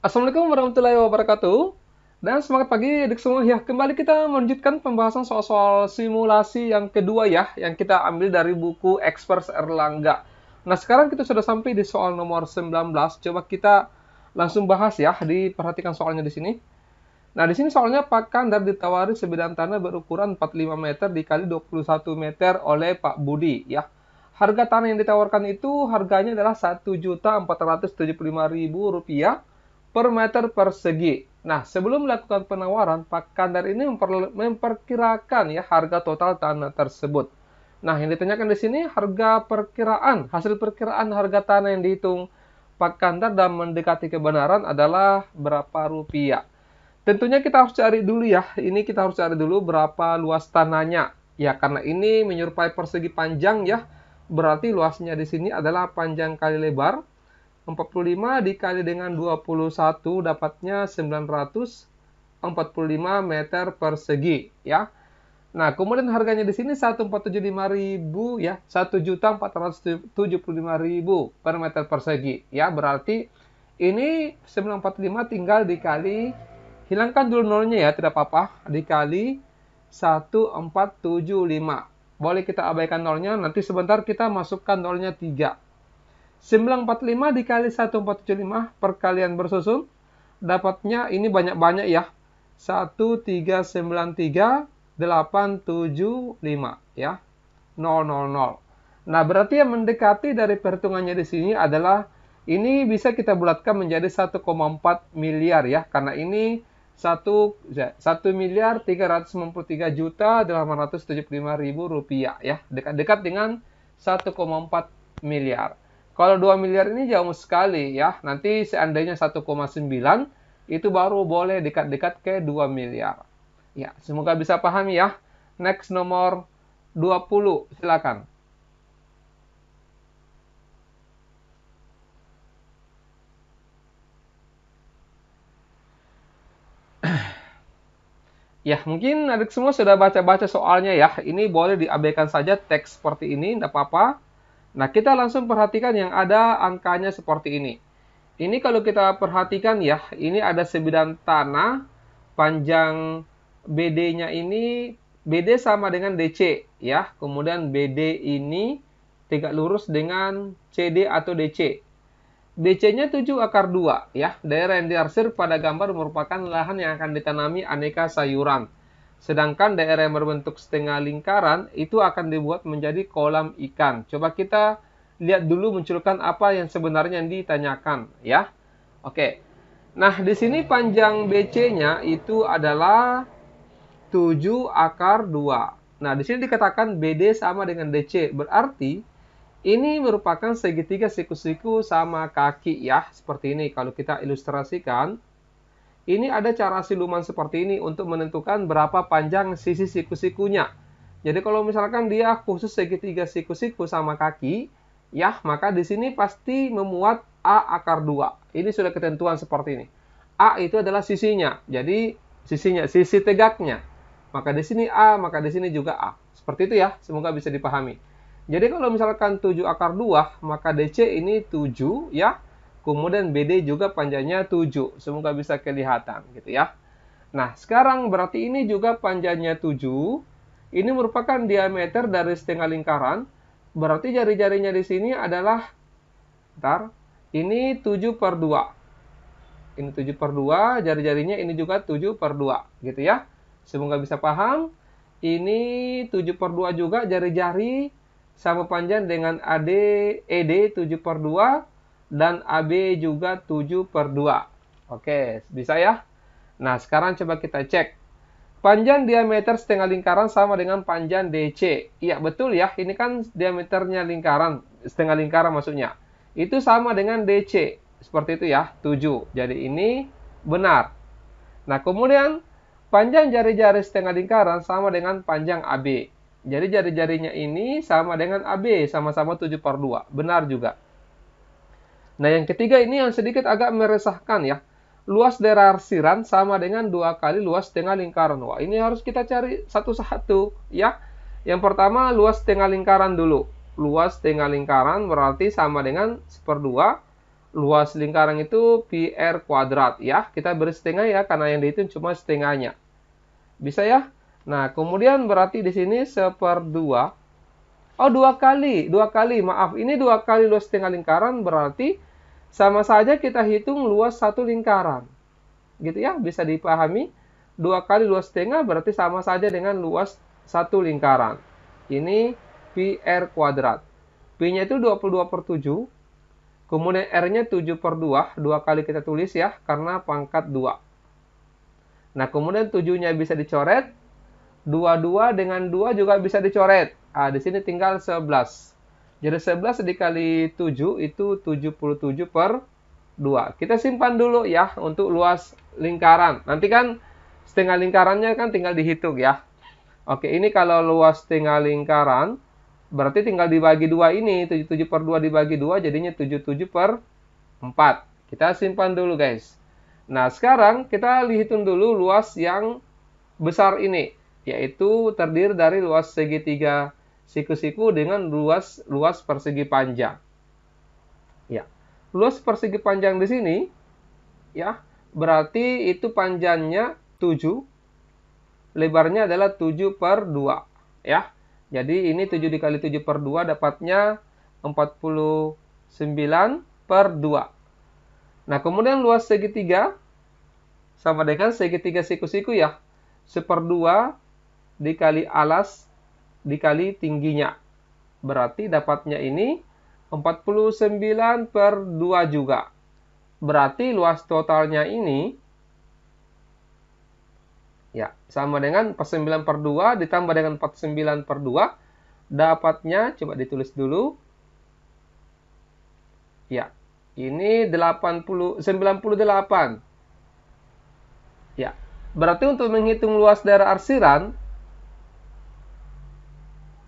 Assalamualaikum warahmatullahi wabarakatuh. Dan semangat pagi adik semua ya. Kembali kita melanjutkan pembahasan soal-soal simulasi yang kedua ya, yang kita ambil dari buku Experts Erlangga. Nah, sekarang kita sudah sampai di soal nomor 19. Coba kita langsung bahas ya, diperhatikan soalnya di sini. Nah, di sini soalnya Pak Kandar ditawari sebidang tanah berukuran 45 meter dikali 21 meter oleh Pak Budi ya. Harga tanah yang ditawarkan itu harganya adalah Rp1.475.000 per meter persegi. Nah, sebelum melakukan penawaran, Pak Kandar ini memperkirakan ya harga total tanah tersebut. Nah, yang ditanyakan di sini harga perkiraan, hasil perkiraan harga tanah yang dihitung Pak Kandar dan mendekati kebenaran adalah berapa rupiah. Tentunya kita harus cari dulu ya, ini kita harus cari dulu berapa luas tanahnya. Ya, karena ini menyerupai persegi panjang ya, berarti luasnya di sini adalah panjang kali lebar. 45 dikali dengan 21 dapatnya 945 meter persegi ya. Nah, kemudian harganya di sini 1.475.000 ya, 1.475.000 per meter persegi ya. Berarti ini 945 tinggal dikali, hilangkan dulu nolnya ya, tidak apa-apa, dikali 1475. Boleh kita abaikan nolnya, nanti sebentar kita masukkan nolnya 3. 945 dikali 1475 perkalian bersusun, dapatnya ini banyak-banyak ya, 1393875 ya, 000. Nah, berarti yang mendekati dari perhitungannya di sini adalah ini bisa kita bulatkan menjadi 1,4 miliar ya, karena ini 1.393.875.000 rupiah ya, dekat-dekat dengan 1,4 miliar. Kalau 2 miliar ini jauh sekali ya. Nanti seandainya 1,9 itu baru boleh dekat-dekat ke 2 miliar. Ya, semoga bisa pahami ya. Next nomor 20, silakan. Ya, mungkin adik semua sudah baca-baca soalnya ya. Ini boleh diabaikan saja teks seperti ini, tidak apa-apa. Nah, kita langsung perhatikan yang ada angkanya seperti ini. Ini kalau kita perhatikan ya, ini ada sebidang tanah, panjang BD-nya ini, BD sama dengan DC ya. Kemudian BD ini tegak lurus dengan CD atau DC. DC-nya 7 akar 2 ya. Daerah yang diarsir pada gambar merupakan lahan yang akan ditanami aneka sayuran. Sedangkan daerah yang berbentuk setengah lingkaran itu akan dibuat menjadi kolam ikan. Coba kita lihat dulu munculkan apa yang sebenarnya yang ditanyakan ya. Oke. Nah, di sini panjang BC-nya itu adalah 7 akar 2. Nah, di sini dikatakan BD sama dengan DC. Berarti ini merupakan segitiga siku-siku sama kaki ya. Seperti ini kalau kita ilustrasikan. Ini ada cara siluman seperti ini untuk menentukan berapa panjang sisi siku-sikunya. Jadi kalau misalkan dia khusus segitiga siku-siku sama kaki, ya maka di sini pasti memuat A akar 2. Ini sudah ketentuan seperti ini. A itu adalah sisinya. Jadi sisinya, sisi tegaknya. Maka di sini A, maka di sini juga A. Seperti itu ya, semoga bisa dipahami. Jadi kalau misalkan 7 akar 2, maka DC ini 7 ya. Kemudian BD juga panjangnya 7. Semoga bisa kelihatan gitu ya. Nah, sekarang berarti ini juga panjangnya 7. Ini merupakan diameter dari setengah lingkaran. Berarti jari-jarinya di sini adalah, ini 7 per 2. Ini 7 per 2, jari-jarinya ini juga 7 per 2 gitu ya. Semoga bisa paham. Ini 7 per 2 juga jari-jari sama panjang dengan ED 7 per 2. Dan AB juga 7 per 2. Oke, bisa ya? Nah, sekarang coba kita cek. Panjang diameter setengah lingkaran sama dengan panjang DC. Iya, betul ya. Ini kan diameternya lingkaran, setengah lingkaran maksudnya. Itu sama dengan DC. Seperti itu ya, 7. Jadi ini benar. Nah, kemudian panjang jari-jari setengah lingkaran sama dengan panjang AB. Jadi jari-jarinya ini sama dengan AB, sama-sama 7 per 2. Benar juga. Nah, yang ketiga ini yang sedikit agak meresahkan ya. Luas daerah arsiran sama dengan 2 kali luas setengah lingkaran. Wah, ini harus kita cari satu-satu ya. Yang pertama luas setengah lingkaran dulu. Luas setengah lingkaran berarti sama dengan 1/2 luas lingkaran itu pi r kuadrat ya. Kita beri setengah ya, karena yang dihitung cuma setengahnya. Bisa ya? Nah, kemudian berarti di sini 1/2. Oh, dua kali, maaf. Ini 2 kali luas setengah lingkaran, berarti sama saja kita hitung luas satu lingkaran. Gitu ya, bisa dipahami. 2 kali luas setengah berarti sama saja dengan luas satu lingkaran. Ini pi r kuadrat. Pi-nya itu 22/7. Kemudian R-nya 7/2, 2 kali kita tulis ya, karena pangkat 2. Nah, kemudian 7-nya bisa dicoret, 22 dengan 2 juga bisa dicoret. Ah, di sini tinggal 11. Jadi 11 dikali 7 itu 77/2. Kita simpan dulu ya untuk luas lingkaran. Nanti kan setengah lingkarannya kan tinggal dihitung ya. Oke, ini kalau luas setengah lingkaran, berarti tinggal dibagi 2 ini, 77/2 dibagi 2 jadinya 77/4. Kita simpan dulu guys. Nah, sekarang kita hitung dulu luas yang besar ini, yaitu terdiri dari luas segitiga siku-siku dengan luas persegi panjang. Ya. Luas persegi panjang di sini ya, berarti itu panjangnya 7, lebarnya adalah 7/2 ya. Jadi ini 7 dikali 7/2 dapatnya 49/2. Nah, kemudian luas segitiga sama dengan segitiga siku-siku ya. 1/2 dikali alas dikali tingginya. Berarti dapatnya ini 49/2 juga. Berarti luas totalnya ini ya, sama dengan 49/2 ditambah dengan 49/2, dapatnya, coba ditulis dulu. Ya, ini 98. Ya, berarti untuk menghitung luas daerah arsiran,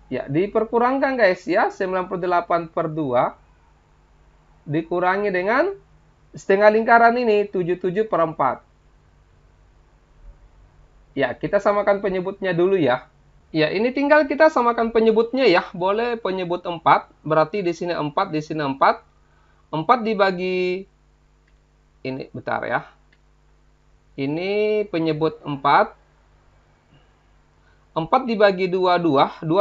ya, diperkurangkan guys ya, 98/2 dikurangi dengan setengah lingkaran ini, 77/4. Ya, kita samakan penyebutnya dulu ya. Ya, ini tinggal kita samakan penyebutnya ya. Boleh penyebut 4, berarti di sini 4, di sini 4. 4 dibagi, ini, bentar ya. Ini penyebut 4. 4 dibagi 2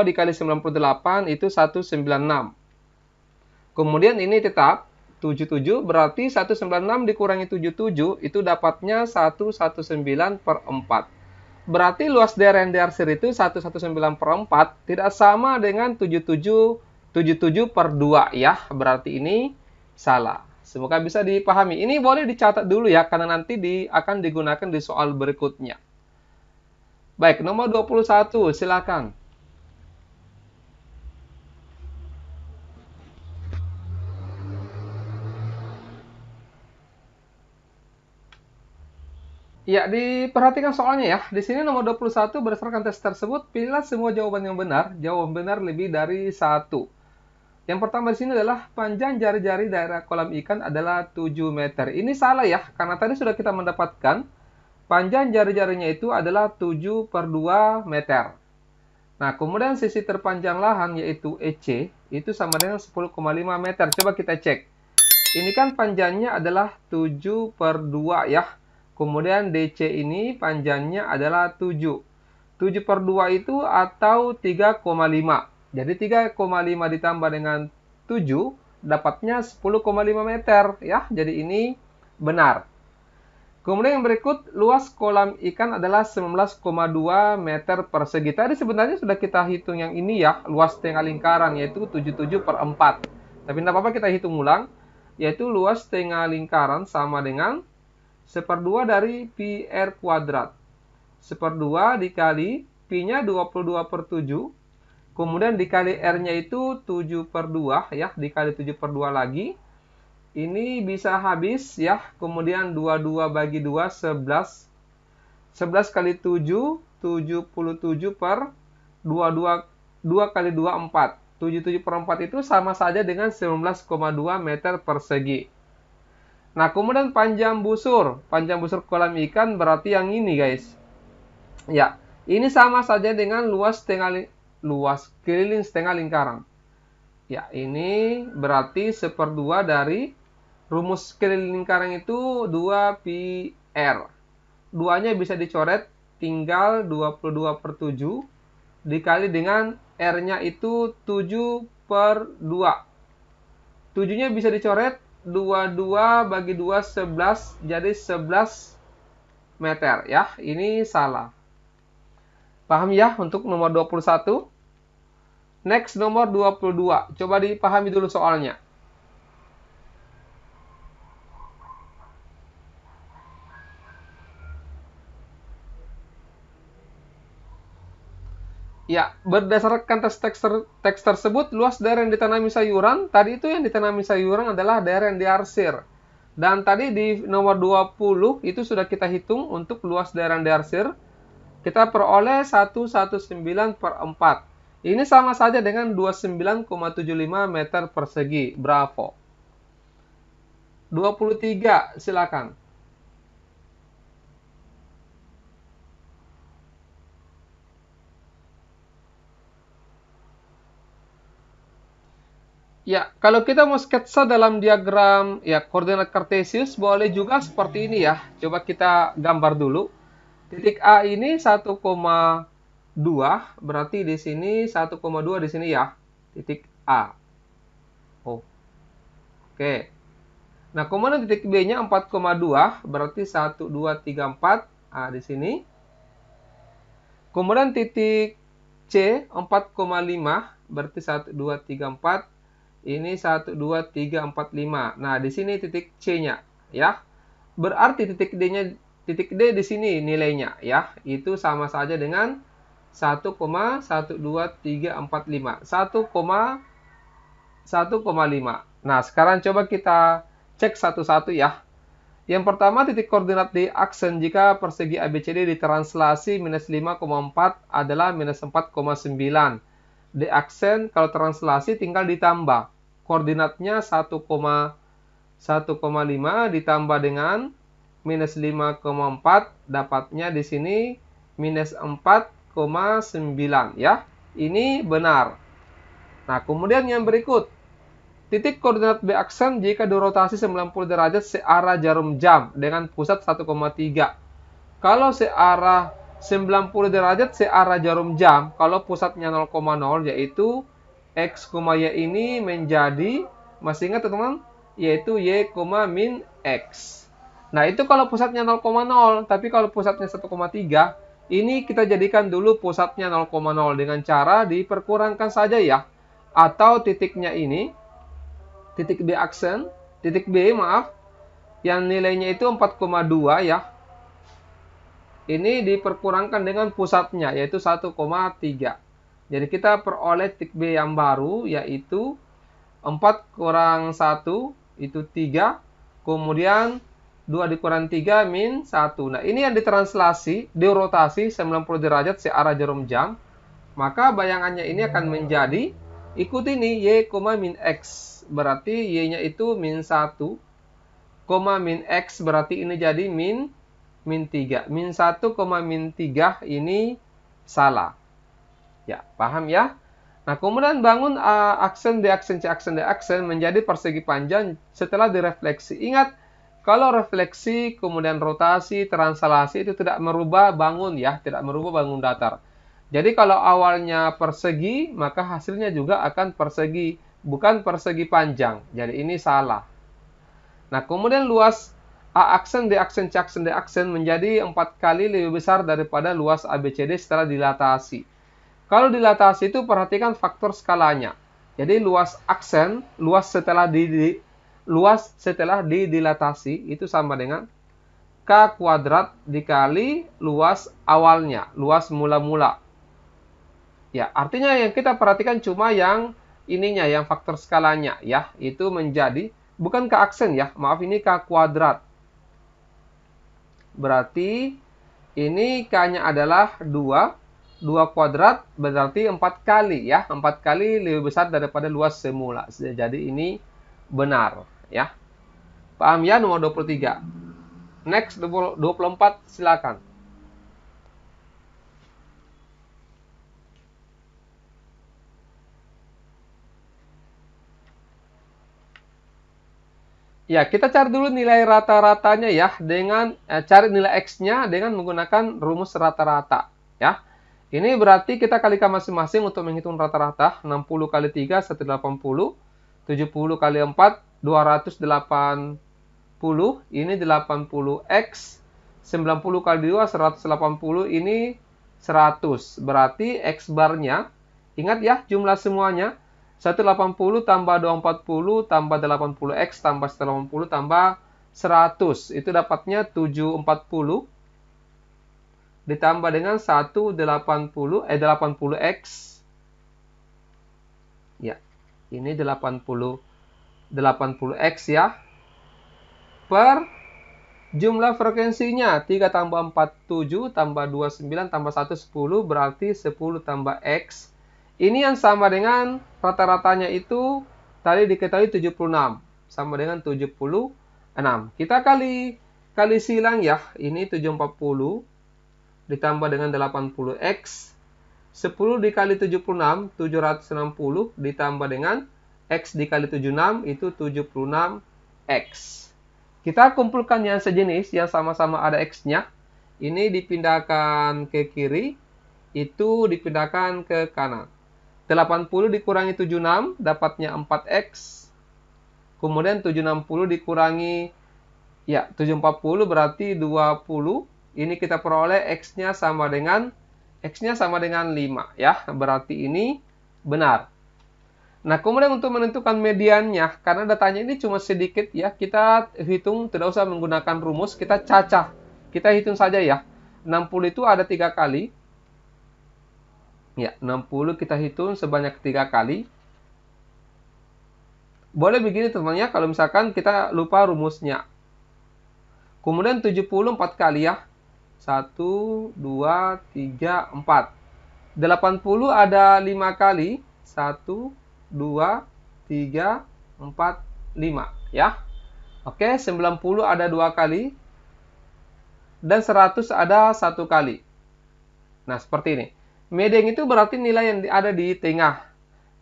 dikali 98 itu 196. Kemudian ini tetap 77, berarti 196 dikurangi 77, itu dapatnya 119/4. Berarti luas daerah yang diarsir itu 119/4 tidak sama dengan 77/2 ya. Berarti ini salah. Semoga bisa dipahami. Ini boleh dicatat dulu ya, karena nanti akan digunakan di soal berikutnya. Baik, nomor 21, silakan. Ya, diperhatikan soalnya ya. Di sini nomor 21, berdasarkan tes tersebut, pilihlah semua jawaban yang benar. Jawaban benar lebih dari 1. Yang pertama di sini adalah panjang jari-jari daerah kolam ikan adalah 7 meter. Ini salah ya, karena tadi sudah kita mendapatkan panjang jari-jarinya itu adalah 7/2 meter. Nah, kemudian sisi terpanjang lahan yaitu EC itu sama dengan 10,5 meter. Coba kita cek. Ini kan panjangnya adalah 7/2 ya. Kemudian DC ini panjangnya adalah 7. 7/2 itu atau 3,5. Jadi 3,5 ditambah dengan 7 dapatnya 10,5 meter ya. Jadi ini benar. Kemudian yang berikut, luas kolam ikan adalah 19,2 meter persegi. Tadi sebenarnya sudah kita hitung yang ini ya, luas setengah lingkaran yaitu 77/4. Tapi tidak apa-apa, kita hitung ulang, yaitu luas setengah lingkaran sama dengan 1/2 dari pi r kuadrat. 1/2 dikali pi-nya 22/7, kemudian dikali r-nya itu 7/2 ya, dikali 7/2 lagi. Ini bisa habis ya, kemudian 22 bagi 2, 11. 11 kali 7, 77/2, 2 kali 2, 4. 77/4 itu sama saja dengan 19,2 meter persegi. Nah, kemudian panjang busur kolam ikan berarti yang ini guys. Ya, ini sama saja dengan luas keliling setengah lingkaran. Ya, ini berarti 1/2 dari Rumus keliling lingkaran itu 2 pi R. Duanya bisa dicoret, tinggal 22/7 dikali dengan R-nya itu 7/2. 7-nya bisa dicoret, 22 bagi 2 11, jadi 11 meter ya. Ini salah. Paham ya untuk nomor 21? Next nomor 22. Coba dipahami dulu soalnya. Ya, berdasarkan teks tersebut, luas daerah yang ditanami sayuran, tadi itu yang ditanami sayuran adalah daerah yang diarsir. Dan tadi di nomor 20 itu sudah kita hitung untuk luas daerah yang diarsir. Kita peroleh 119/4. Ini sama saja dengan 29,75 meter persegi. Bravo. 23, silakan. Ya, kalau kita mau sketsa dalam diagram ya koordinat kartesius boleh juga seperti ini ya. Coba kita gambar dulu. Titik A ini 1,2, berarti di sini 1,2 di sini ya. Titik A. Oh, oke. Nah, kemudian titik B-nya 4,2, berarti 1, 2, 3, 4. Nah, di sini. Kemudian titik C 4,5, berarti 1, 2, 3, 4. Ini 1, 2, 3, 4, 5. Nah, di sini titik C-nya ya. Berarti titik D di sini nilainya ya. Itu sama saja dengan 1,12345. 1,1,5. Nah, sekarang coba kita cek satu-satu ya. Yang pertama, titik koordinat di aksen jika persegi ABCD ditranslasi minus 5,4 adalah minus 4,9. Di aksen kalau translasi tinggal ditambah. Koordinatnya 1,1,5 ditambah dengan minus 5,4, dapatnya di sini minus 4,9 ya. Ini benar. Nah, kemudian yang berikut. Titik koordinat B aksen jika dirotasi 90 derajat searah jarum jam dengan pusat 1,3. Kalau searah 90 derajat searah jarum jam, kalau pusatnya 0,0 yaitu X, Y ini menjadi, masih ingat teman-teman? Yaitu Y, min X. Nah, itu kalau pusatnya 0,0, tapi kalau pusatnya 1,3, ini kita jadikan dulu pusatnya 0,0 dengan cara diperkurangkan saja ya. Atau titiknya ini, titik B aksen, titik B maaf, yang nilainya itu 4,2 ya. Ini diperkurangkan dengan pusatnya yaitu 1,3. Jadi kita peroleh titik B yang baru yaitu 4 kurang 1 itu 3. Kemudian 2 dikurang 3 min 1. Nah, ini yang ditranslasi, dirotasi 90 derajat searah jarum jam. Maka bayangannya ini akan menjadi, ikuti nih, Y, min X. Berarti Y-nya itu min 1, min X berarti ini jadi min 3. Min 1, min 3 ini salah. Ya, paham ya? Nah, kemudian bangun aksen, D-aksen, C-aksen, D-aksen menjadi persegi panjang setelah direfleksi. Ingat, kalau refleksi, kemudian rotasi, translasi itu tidak merubah bangun ya, tidak merubah bangun datar. Jadi kalau awalnya persegi, maka hasilnya juga akan persegi, bukan persegi panjang. Jadi ini salah. Nah, kemudian luas A aksen, D aksen, C aksen, D aksen menjadi 4 kali lebih besar daripada luas ABCD setelah dilatasi. Kalau dilatasi itu perhatikan faktor skalanya. Jadi luas aksen, luas setelah dilatasi itu sama dengan K kuadrat dikali luas awalnya, luas mula-mula. Ya, artinya yang kita perhatikan cuma yang ininya, yang faktor skalanya ya, itu menjadi bukan K aksen ya, maaf ini K kuadrat. Berarti ini K-nya adalah 2. 2 kuadrat berarti 4 kali ya. 4 kali lebih besar daripada luas semula. Jadi ini benar ya. Paham ya nomor 23. Next 24 silakan. Ya, kita cari dulu nilai rata-ratanya ya dengan cari nilai X-nya dengan menggunakan rumus rata-rata ya. Ini berarti kita kalikan masing-masing untuk menghitung rata-rata. 60 kali 3 180, 70 kali 4 280, ini 80X, 90 kali 2 180, ini 100. Berarti X barnya, ingat ya jumlah semuanya, 180 tambah 240 tambah 80X tambah 180 tambah 100. Itu dapatnya 740 ditambah dengan 80X. Ya, ini 80X ya. Per jumlah frekuensinya 3 tambah 4 7 tambah 2 9 tambah 1 10, berarti 10 tambah X. Ini yang sama dengan rata-ratanya itu tadi diketahui 76, sama dengan 76. Kita kali silang ya, ini 740 ditambah dengan 80X. 10 dikali 76, 760 ditambah dengan X dikali 76, itu 76X. Kita kumpulkan yang sejenis, yang sama-sama ada X-nya. Ini dipindahkan ke kiri, itu dipindahkan ke kanan. 80 dikurangi 76, dapatnya 4X. Kemudian 760 dikurangi, ya 740 berarti 20. Ini kita peroleh X-nya sama dengan 5 ya. Berarti ini benar. Nah, kemudian untuk menentukan mediannya, karena datanya ini cuma sedikit ya, kita hitung tidak usah menggunakan rumus, kita cacah. Kita hitung saja ya. 60 itu ada 3 kali. Ya, 60 kita hitung sebanyak 3 kali. Boleh begini teman-teman ya, kalau misalkan kita lupa rumusnya. Kemudian 70 4 kali ya. 1, 2, 3, 4. 80 ada 5 kali. 1, 2, 3, 4, 5 ya. Oke, 90 ada 2 kali. Dan 100 ada 1 kali. Nah, seperti ini. Median itu berarti nilai yang ada di tengah.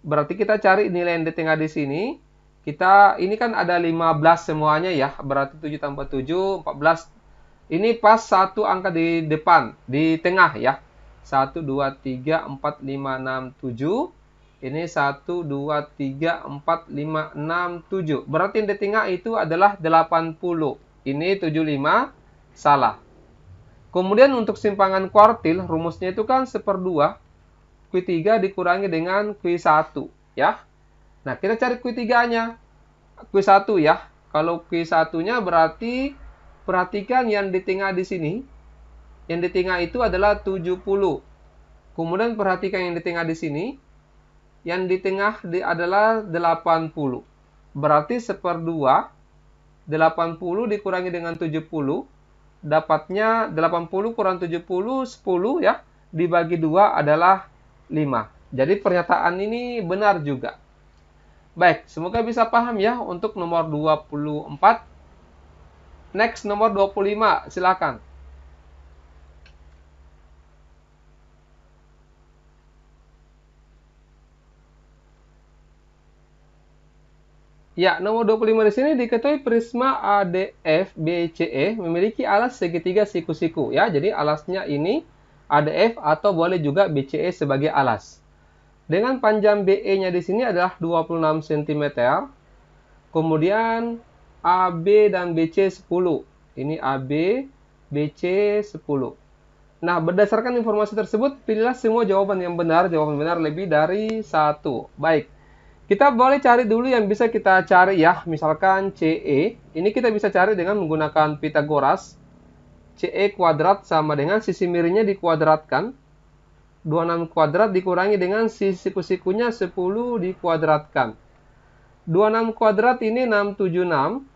Berarti kita cari nilai yang di tengah di sini. Ini kan ada 15 semuanya ya. Berarti 7 tambah 7, 14. Ini pas satu angka di depan, di tengah ya. 1, 2, 3, 4, 5, 6, 7. Ini 1, 2, 3, 4, 5, 6, 7. Berarti yang di tengah itu adalah 80. Ini 75, salah. Kemudian untuk simpangan kuartil, rumusnya itu kan 1/2. Q3 dikurangi dengan Q1 ya. Nah, kita cari Q3-nya. Q1 ya. Kalau Q1-nya berarti perhatikan yang di tengah di sini. Yang di tengah itu adalah 70. Kemudian perhatikan yang di tengah di sini. Yang di tengah adalah 80. Berarti 1/2. 80 dikurangi dengan 70. Dapatnya 80 kurang 70, 10 ya. Dibagi 2 adalah 5. Jadi pernyataan ini benar juga. Baik, semoga bisa paham ya untuk nomor 24. Next, nomor 25, silakan. Ya, nomor 25 di sini diketahui prisma ADF BCE memiliki alas segitiga siku-siku ya. Jadi alasnya ini ADF atau boleh juga BCE sebagai alas. Dengan panjang BE-nya di sini adalah 26 cm. Kemudian AB dan BC 10. Ini AB, BC 10. Nah, berdasarkan informasi tersebut, pilihlah semua jawaban yang benar. Jawaban benar lebih dari 1. Baik. Kita boleh cari dulu yang bisa kita cari ya. Misalkan CE. Ini kita bisa cari dengan menggunakan Pitagoras. CE kuadrat sama dengan sisi miringnya dikuadratkan. 26 kuadrat dikurangi dengan sisi siku-sikunya 10 dikuadratkan. 26 kuadrat ini 676.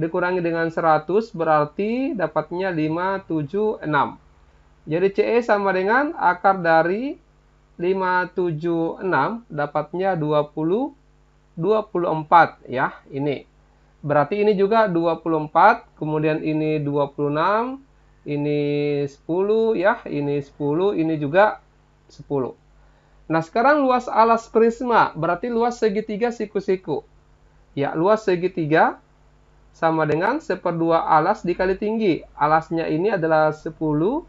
Dikurangi dengan 100 berarti dapatnya 576. Jadi CE sama dengan akar dari 576 dapatnya 24 ya, ini. Berarti ini juga 24, kemudian ini 26, ini 10 ya, ini 10, ini juga 10. Nah, sekarang luas alas prisma berarti luas segitiga siku-siku. Ya, luas segitiga sama dengan 1/2 alas dikali tinggi. Alasnya ini adalah 10.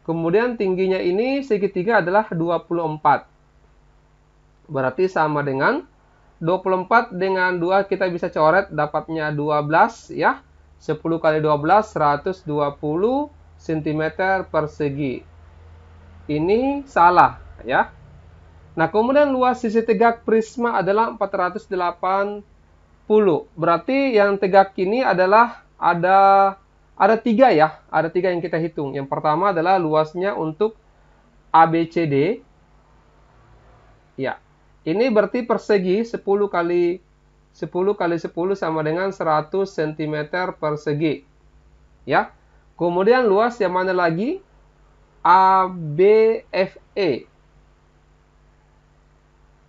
Kemudian tingginya ini segitiga adalah 24. Berarti sama dengan 24 dengan 2 kita bisa coret dapatnya 12 ya. 10 kali 12 120 cm persegi. Ini salah ya. Nah, kemudian luas sisi tegak prisma adalah 480. Berarti yang tegak ini adalah ada 3 ya. Ada 3 yang kita hitung. Yang pertama adalah luasnya untuk ABCD. Ya. Ini berarti persegi 10 kali 10 kali 10 sama dengan 100 cm persegi. Ya. Kemudian luas yang mana lagi? ABFE.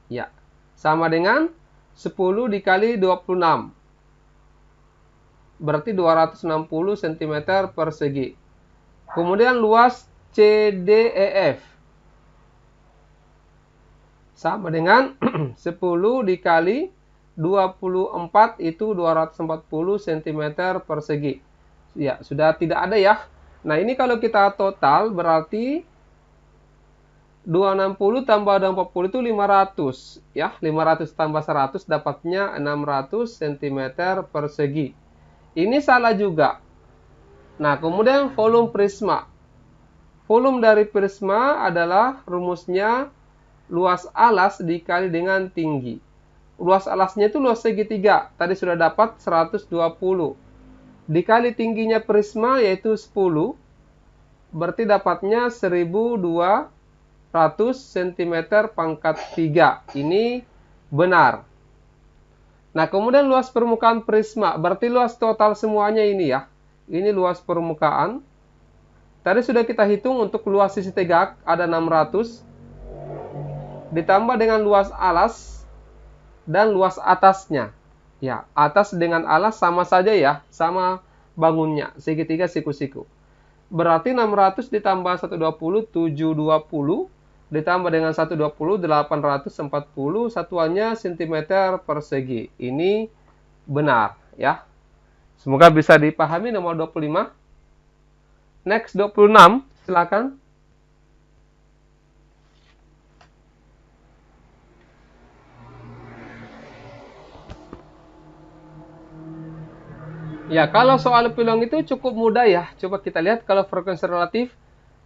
Ya, sama dengan 10 dikali 26. Berarti 260 cm persegi. Kemudian luas CDEF. Sama dengan 10 dikali 24 itu 240 cm persegi. Ya, sudah tidak ada ya. Nah, ini kalau kita total berarti 260 tambah 240 itu 500 ya. 500 tambah 100 dapatnya 600 cm persegi. Ini salah juga. Nah, kemudian volume prisma. Volume dari prisma adalah rumusnya luas alas dikali dengan tinggi. Luas alasnya itu luas segitiga. Tadi sudah dapat 120. Dikali tingginya prisma yaitu 10. Berarti dapatnya 1200 cm pangkat 3. Ini benar. Nah, kemudian luas permukaan prisma. Berarti luas total semuanya ini ya. Ini luas permukaan. Tadi sudah kita hitung untuk luas sisi tegak ada 600. Ditambah dengan luas alas dan luas atasnya. Ya, atas dengan alas sama saja ya. Sama bangunnya. Segitiga siku-siku. Berarti 600 ditambah 120, 720. Ditambah dengan 120, 840. Satuannya cm persegi. Ini benar ya. Semoga bisa dipahami nomor 25. Next 26, silakan. Ya, kalau soal pilong itu cukup mudah ya. Coba kita lihat kalau frekuensi relatif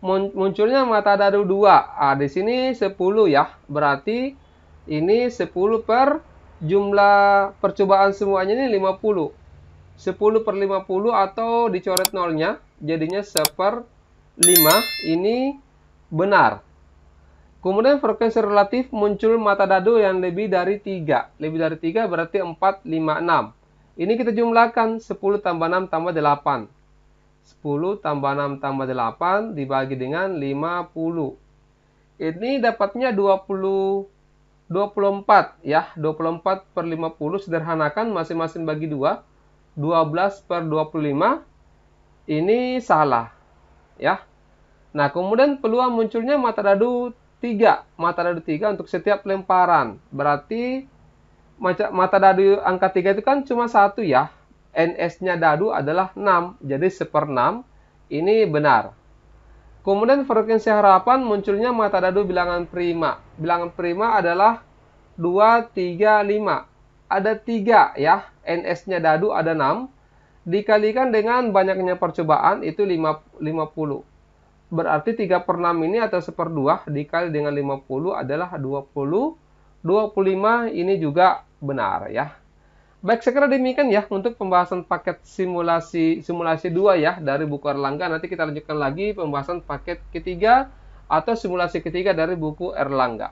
munculnya mata dadu 2. Di sini 10 ya. Berarti ini 10 per jumlah percobaan semuanya ini 50. 10 per 50 atau dicoret nolnya. Jadinya 1/5. Ini benar. Kemudian frekuensi relatif muncul mata dadu yang lebih dari 3. Lebih dari 3 berarti 4, 5, 6. Ini kita jumlahkan 10 tambah 6 tambah 8. 10 tambah 6 tambah 8 dibagi dengan 50. Ini dapatnya 24 ya. 24 per 50 sederhanakan masing-masing bagi 2. 12 per 25. Ini salah ya. Nah, kemudian peluang munculnya mata dadu 3. Mata dadu 3 untuk setiap lemparan. Berarti mata dadu angka 3 itu kan cuma 1 ya. NS-nya dadu adalah 6. Jadi 1/6. Ini benar. Kemudian frekuensi harapan munculnya mata dadu bilangan prima. Bilangan prima adalah 2, 3, 5. Ada 3 ya. NS-nya dadu ada 6. Dikalikan dengan banyaknya percobaan itu 50. Berarti 3/6 ini atau 1/2 dikali dengan 50 adalah 20. 25 ini juga benar ya. Baik, sekira demikian ya untuk pembahasan paket simulasi 2 ya dari buku Erlangga. Nanti kita lanjutkan lagi pembahasan paket ketiga atau simulasi ketiga dari buku Erlangga.